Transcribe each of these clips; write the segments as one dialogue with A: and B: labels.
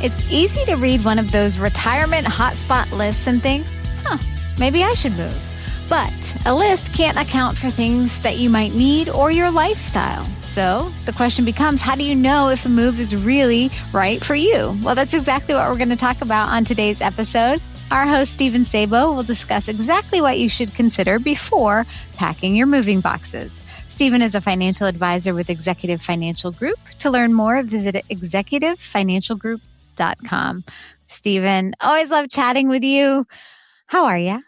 A: It's easy to read one of those retirement hotspot lists and think, maybe I should move. But a list can't account for things that you might need or your lifestyle. So the question becomes, how do you know if a move is really right for you? Well, that's exactly what we're going to talk about on today's episode. Our host, Sabo, will discuss exactly what you should consider before packing your moving boxes. Stephen is a financial advisor with Executive Financial Group. To learn more, visit executivefinancialgroup.com. Stephen, always love chatting with you. How are you?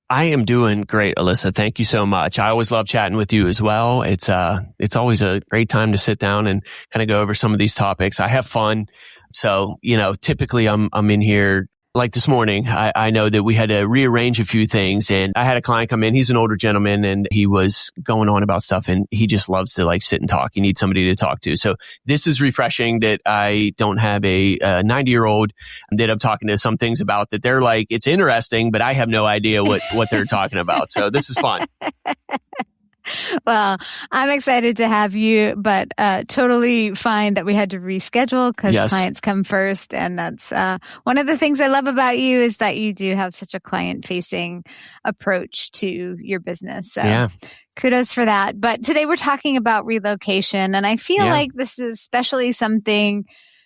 B: I am doing great, Alyssa. Thank you so much. I always love chatting with you as well. It's always a great time to sit down and kind of go over some of these topics. I have fun. So, typically I'm in here. Like this morning, I know that we had to rearrange a few things, and I had a client come in. He's an older gentleman, and he was going on about stuff, and he just loves to sit and talk. He needs somebody to talk to. So this is refreshing that I don't have a 90-year-old that I'm talking to some things about that they're like, it's interesting, but I have no idea what they're talking about. So this is fun.
A: Well, I'm excited to have you, but totally fine that we had to reschedule because clients come first. And that's one of the things I love about you is that you do have such a client-facing approach to your business. So kudos for that. But today we're talking about relocation. And I feel like this is especially something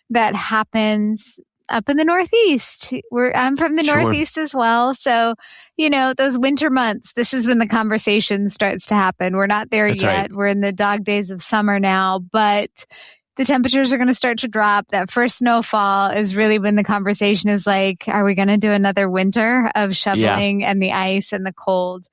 A: that happens up in the Northeast. I'm from the Northeast as well. So, those winter months, this is when the conversation starts to happen. We're not there yet. Right. We're in the dog days of summer now, but the temperatures are going to start to drop. That first snowfall is really when the conversation is like, are we going to do another winter of shoveling and the ice and the cold?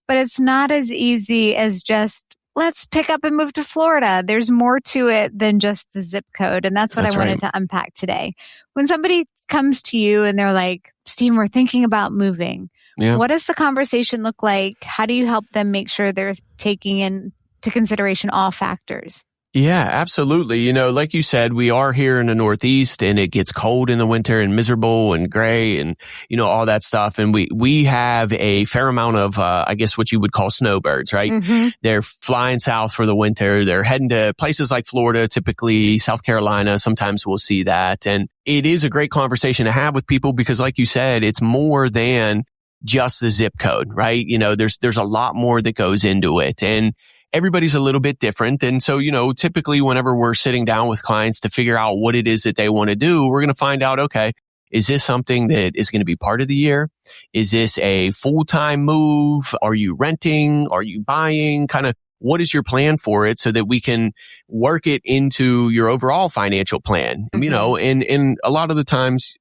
A: But it's not as easy as just, let's pick up and move to Florida. There's more to it than just the zip code. And that's what I wanted to unpack today. When somebody comes to you and they're like, Steve, we're thinking about moving. What does the conversation look like? How do you help them make sure they're taking into consideration all factors?
B: Yeah, absolutely. Like you said, we are here in the Northeast and it gets cold in the winter and miserable and gray and, all that stuff. And we have a fair amount of, I guess what you would call snowbirds, right? Mm-hmm. They're flying south for the winter. They're heading to places like Florida, typically South Carolina. Sometimes we'll see that. And it is a great conversation to have with people because like you said, it's more than just the zip code, right? There's a lot more that goes into it. And everybody's a little bit different. And so, typically whenever we're sitting down with clients to figure out what it is that they want to do, we're going to find out, okay, is this something that is going to be part of the year? Is this a full-time move? Are you renting? Are you buying? Kind of what is your plan for it so that we can work it into your overall financial plan? Mm-hmm. And a lot of the times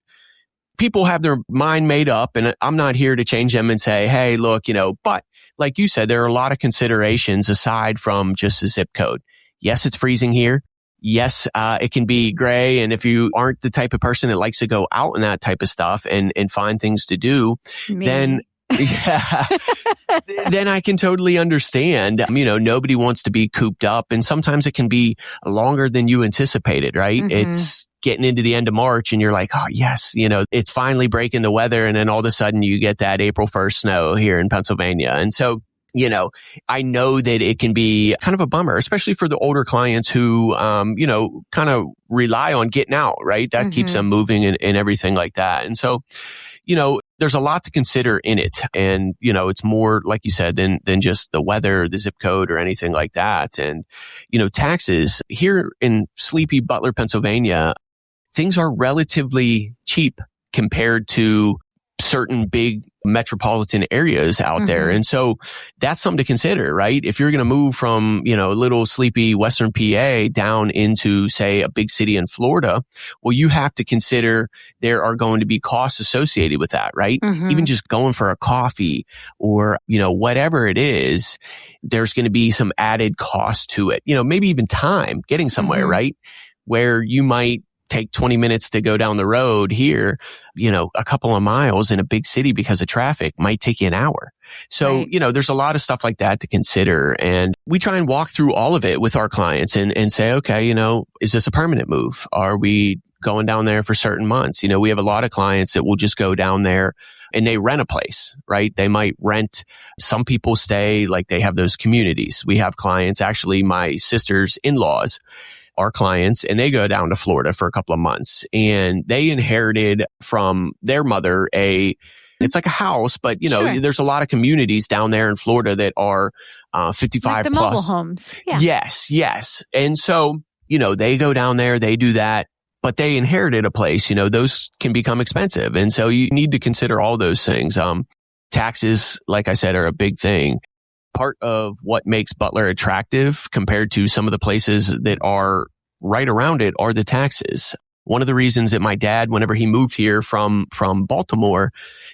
B: people have their mind made up and I'm not here to change them and say, hey, look, but like you said, there are a lot of considerations aside from just the zip code. Yes, it's freezing here. Yes, it can be gray. And if you aren't the type of person that likes to go out and that type of stuff and find things to do, then then I can totally understand. Nobody wants to be cooped up and sometimes it can be longer than you anticipated, right? Mm-hmm. It's getting into the end of March and you're like, oh yes, it's finally breaking the weather. And then all of a sudden you get that April 1st snow here in Pennsylvania. And so, I know that it can be kind of a bummer, especially for the older clients who, kind of rely on getting out, right? That keeps them moving and everything like that. And so, there's a lot to consider in it. And, it's more, like you said, than just the weather, the zip code or anything like that. And, taxes here in sleepy Butler, Pennsylvania, things are relatively cheap compared to certain big metropolitan areas out there. And so that's something to consider, right? If you're going to move from, little sleepy Western PA down into, say, a big city in Florida, well, you have to consider there are going to be costs associated with that, right? Even just going for a coffee or, whatever it is, there's going to be some added cost to it. Maybe even time getting somewhere, right? Where you might take 20 minutes to go down the road here, a couple of miles in a big city because of traffic might take you an hour. So, there's a lot of stuff like that to consider. And we try and walk through all of it with our clients and say, okay, is this a permanent move? Are we going down there for certain months. We have a lot of clients that will just go down there and they rent a place, right? They might rent. Some people stay, like they have those communities. We have clients, actually my sister's in-laws are clients, and they go down to Florida for a couple of months, and they inherited from their mother it's like a house, but
A: Sure.
B: there's a lot of communities down there in Florida that are 55
A: like the
B: plus.
A: mobile homes. Yeah.
B: Yes. And so, they go down there, they do that, but they inherited a place. Those can become expensive. And so you need to consider all those things. Taxes, like I said, are a big thing. Part of what makes Butler attractive compared to some of the places that are right around it are the taxes. One of the reasons that my dad, whenever he moved here from Baltimore,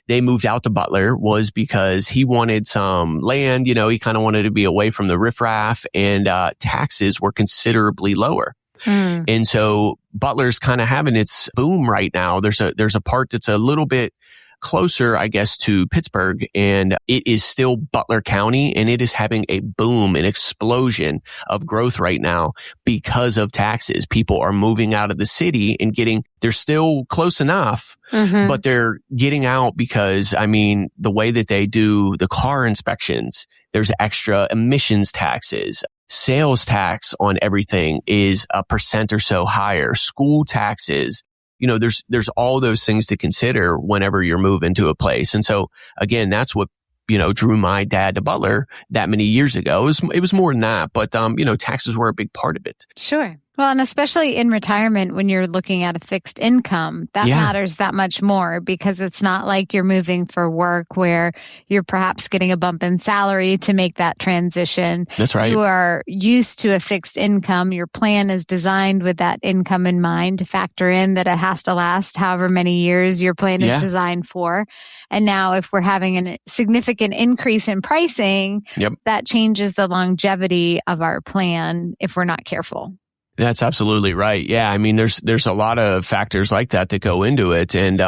B: they moved out to Butler was because he wanted some land. He kind of wanted to be away from the riffraff, and taxes were considerably lower. And so Butler's kind of having its boom right now. There's a part that's a little bit closer, I guess, to Pittsburgh, and it is still Butler County, and it is having a boom, an explosion of growth right now because of taxes. People are moving out of the city and they're still close enough, but they're getting out because, the way that they do the car inspections, there's extra emissions taxes. Sales tax on everything is 1% or so higher. School taxes. There's all those things to consider whenever you're moving to a place. And so again, that's what, drew my dad to Butler that many years ago. It was more than that, but, taxes were a big part of it.
A: Sure. Well, and especially in retirement, when you're looking at a fixed income, that matters that much more, because it's not like you're moving for work where you're perhaps getting a bump in salary to make that transition.
B: That's right.
A: You are used to a fixed income. Your plan is designed with that income in mind to factor in that it has to last however many years your plan is designed for. And now if we're having a significant increase in pricing, that changes the longevity of our plan if we're not careful.
B: That's absolutely right. Yeah. There's a lot of factors like that go into it. And,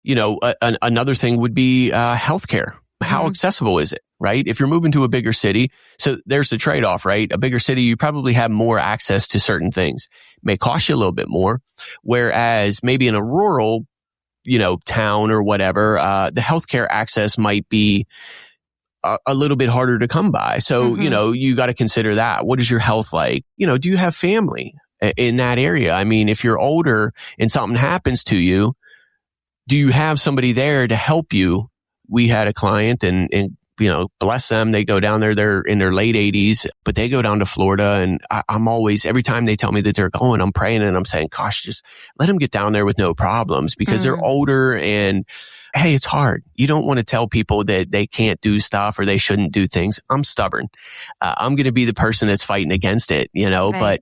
B: another thing would be, healthcare. How accessible is it, right? If you're moving to a bigger city, so there's the trade-off, right? A bigger city, you probably have more access to certain things. It may cost you a little bit more. Whereas maybe in a rural, town or whatever, the healthcare access might be a little bit harder to come by. So, you got to consider that. What is your health like? Do you have family in that area? If you're older and something happens to you, do you have somebody there to help you? We had a client and bless them. They go down there, they're in their late 80s, but they go down to Florida. And I'm always, every time they tell me that they're going, I'm praying and I'm saying, gosh, just let them get down there with no problems, because they're older and hey, it's hard. You don't want to tell people that they can't do stuff or they shouldn't do things. I'm stubborn. I'm going to be the person that's fighting against it, right. But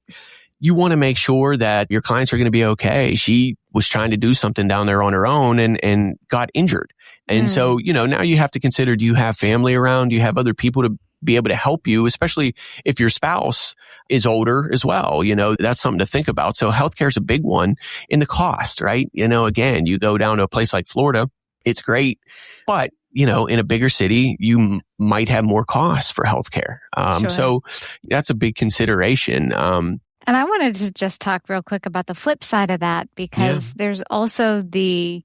B: you want to make sure that your clients are going to be okay. She was trying to do something down there on her own and got injured. And so, now you have to consider, do you have family around? Do you have other people to be able to help you, especially if your spouse is older as well? That's something to think about. So healthcare is a big one. In the cost, right? Again, you go down to a place like Florida, it's great, but in a bigger city, you might have more costs for healthcare.
A: Sure.
B: So that's a big consideration.
A: And I wanted to just talk real quick about the flip side of that, because there's also the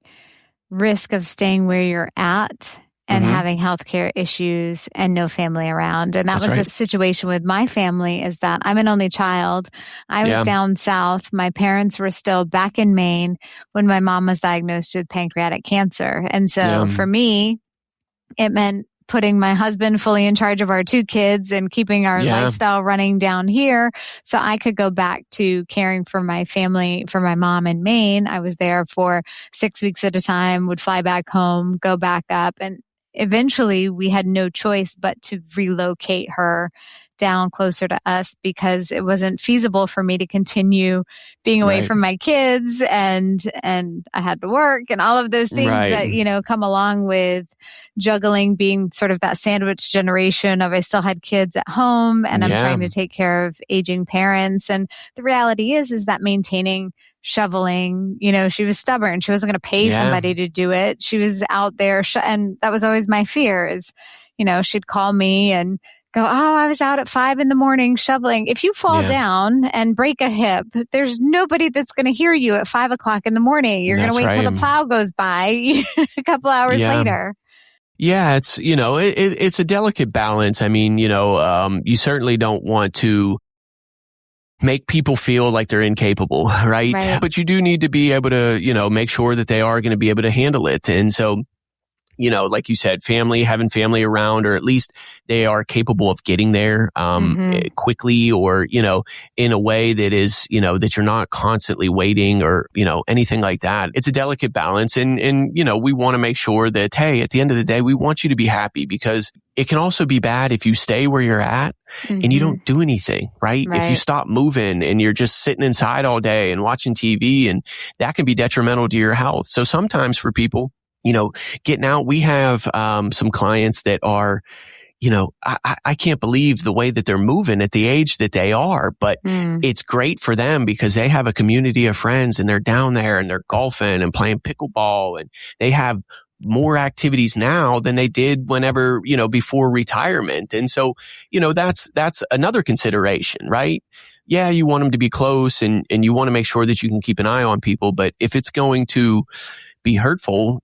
A: risk of staying where you're at and having healthcare issues and no family around. And that was the situation with my family, is that I'm an only child. I was down south. My parents were still back in Maine when my mom was diagnosed with pancreatic cancer. And so for me, it meant putting my husband fully in charge of our 2 kids and keeping our lifestyle running down here so I could go back to caring for my family, for my mom in Maine. I was there for 6 weeks at a time, would fly back home, go back up. And eventually we had no choice but to relocate her down closer to us, because it wasn't feasible for me to continue being away from my kids, and I had to work and all of those things that, come along with juggling, being sort of that sandwich generation of I still had kids at home and I'm trying to take care of aging parents. And the reality is that maintaining shoveling, she was stubborn. She wasn't going to pay somebody to do it. She was out there and that was always my fear is, she'd call me and go, oh, I was out at 5 a.m. shoveling. If you fall down and break a hip, there's nobody that's going to hear you at 5 o'clock in the morning. You're going to wait till the plow goes by a couple hours later.
B: Yeah, it's, it's a delicate balance. I mean, you certainly don't want to make people feel like they're incapable, right? But you do need to be able to, make sure that they are going to be able to handle it. And so, like you said, having family around, or at least they are capable of getting there, quickly, or, in a way that is, that you're not constantly waiting, or, anything like that. It's a delicate balance. And, we want to make sure that, hey, at the end of the day, we want you to be happy, because it can also be bad if you stay where you're at and you don't do anything, right? If you stop moving and you're just sitting inside all day and watching TV, and that can be detrimental to your health. So sometimes for people, getting out, we have some clients that are, I can't believe the way that they're moving at the age that they are, but it's great for them because they have a community of friends, and they're down there and they're golfing and playing pickleball, and they have more activities now than they did whenever, before retirement. And so, that's another consideration, right? Yeah, you want them to be close, and you want to make sure that you can keep an eye on people. But if it's going to be hurtful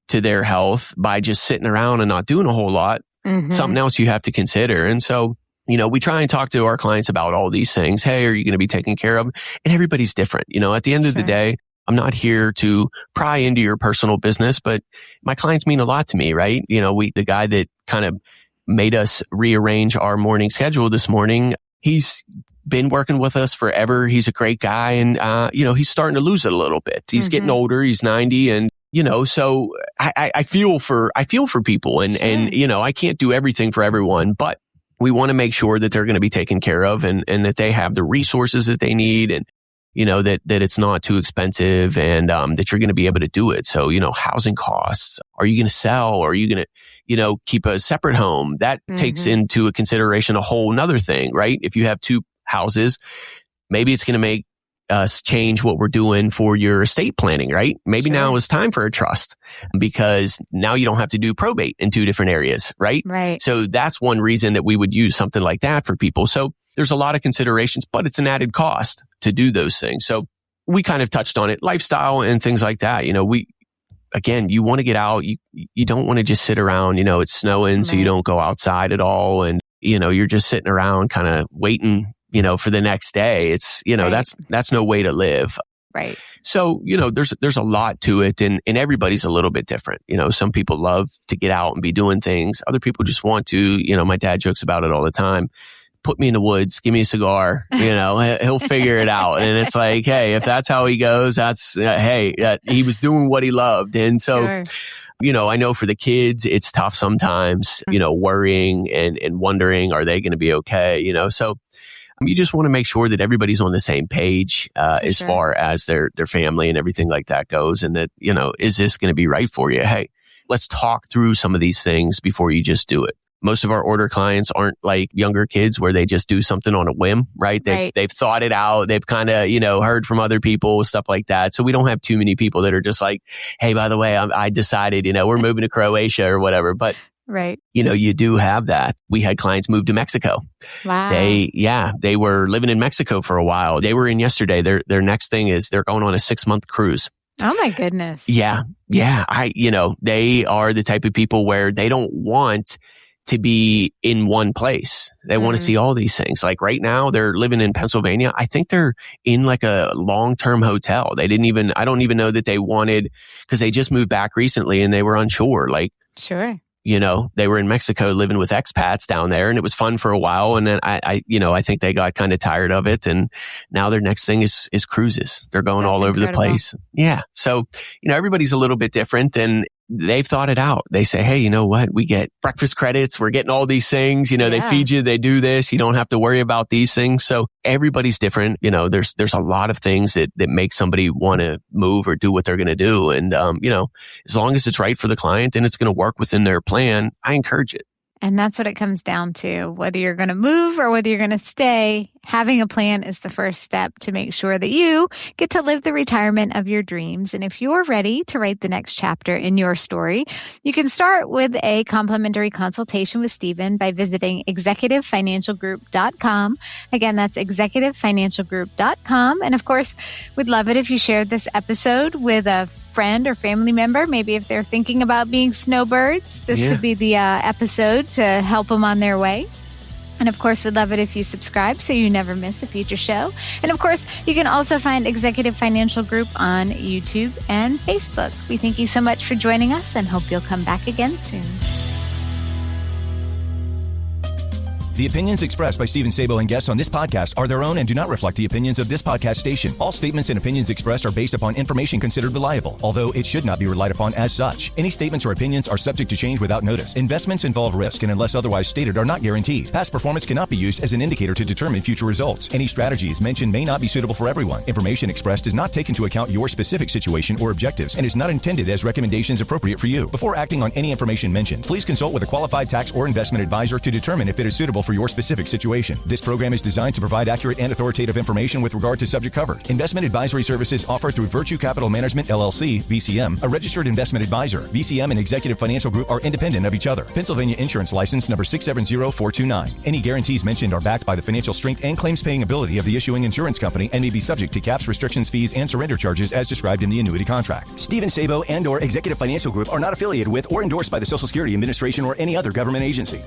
B: to their health by just sitting around and not doing a whole lot, something else you have to consider. And so, we try and talk to our clients about all these things. Hey, are you going to be taken care of? And everybody's different. At the end of the day, I'm not here to pry into your personal business, but my clients mean a lot to me, right? The guy that kind of made us rearrange our morning schedule this morning, he's been working with us forever. He's a great guy. And, he's starting to lose it a little bit. He's getting older. He's 90. And, so I feel for people, and I can't do everything for everyone, but we want to make sure that they're going to be taken care of, and that they have the resources that they need, and, that it's not too expensive, and, that you're going to be able to do it. So, housing costs, are you going to sell? Or are you going to, keep a separate home? That takes into a consideration a whole nother thing, right? If you have two houses, maybe it's going to make us change what we're doing for your estate planning, right? Maybe now is time for a trust, because now you don't have to do probate in two different areas, right?
A: Right.
B: So that's one reason that we would use something like that for people. So there's a lot of considerations, but it's an added cost to do those things. So we kind of touched on it, lifestyle and things like that. You want to get out. You don't want to just sit around, it's snowing, so you don't go outside at all. And, you're just sitting around kind of waiting, for the next day. It's, that's no way to live.
A: Right.
B: So, there's a lot to it, and everybody's a little bit different. Some people love to get out and be doing things. Other people just want to, my dad jokes about it all the time. Put me in the woods, give me a cigar, he'll figure it out. And it's like, hey, if that's how he goes, that's, he was doing what he loved. And so, I know for the kids, it's tough sometimes, worrying and wondering, are they going to be okay? So you just want to make sure that everybody's on the same page, as far as their family and everything like that goes. And that, is this going to be right for you? Hey, let's talk through some of these things before you just do it. Most of our order clients aren't like younger kids where they just do something on a whim, right? They've thought it out. They've kind of, heard from other people, stuff like that. So we don't have too many people that are just like, hey, by the way, I decided, we're moving to Croatia or whatever. But
A: right.
B: You do have that. We had clients move to Mexico.
A: Wow.
B: They were living in Mexico for a while. They were in yesterday. Their next thing is they're going on a 6-month cruise.
A: Oh my goodness.
B: Yeah. They are the type of people where they don't want to be in one place. They want to see all these things. Like right now they're living in Pennsylvania. I think they're in like a long-term hotel. I don't even know that they wanted, because they just moved back recently and they were unsure. Like,
A: sure.
B: They were in Mexico living with expats down there, and it was fun for a while. And then I think they got kind of tired of it. And now their next thing is cruises. They're going all over the place. Yeah. So, everybody's a little bit different, and they've thought it out. They say, hey, you know what? We get breakfast credits. We're getting all these things. They feed you. They do this. You don't have to worry about these things. So everybody's different. There's a lot of things that make somebody want to move or do what they're going to do. And, as long as it's right for the client and it's going to work within their plan, I encourage it.
A: And that's what it comes down to, whether you're going to move or whether you're going to stay. having a plan is the first step to make sure that you get to live the retirement of your dreams. And if you're ready to write the next chapter in your story, you can start with a complimentary consultation with Stephen by visiting executivefinancialgroup.com. Again, that's executivefinancialgroup.com. And of course, we'd love it if you shared this episode with a friend or family member. Maybe if they're thinking about being snowbirds, this could be the episode to help them on their way. And of course, we'd love it if you subscribe so you never miss a future show. And of course, you can also find Executive Financial Group on YouTube and Facebook. We thank you so much for joining us and hope you'll come back again soon.
C: The opinions expressed by Stephen Sabo and guests on this podcast are their own and do not reflect the opinions of this podcast station. All statements and opinions expressed are based upon information considered reliable, although it should not be relied upon as such. Any statements or opinions are subject to change without notice. Investments involve risk and unless otherwise stated are not guaranteed. Past performance cannot be used as an indicator to determine future results. Any strategies mentioned may not be suitable for everyone. Information expressed does not take into account your specific situation or objectives and is not intended as recommendations appropriate for you. Before acting on any information mentioned, please consult with a qualified tax or investment advisor to determine if it is suitable for your specific situation. This program is designed to provide accurate and authoritative information with regard to subject covered. Investment advisory services offered through Virtue Capital Management, LLC, VCM, a registered investment advisor. VCM and Executive Financial Group are independent of each other. Pennsylvania Insurance License number 670429. Any guarantees mentioned are backed by the financial strength and claims paying ability of the issuing insurance company and may be subject to caps, restrictions, fees, and surrender charges as described in the annuity contract. Stephen Sabo and/or Executive Financial Group are not affiliated with or endorsed by the Social Security Administration or any other government agency.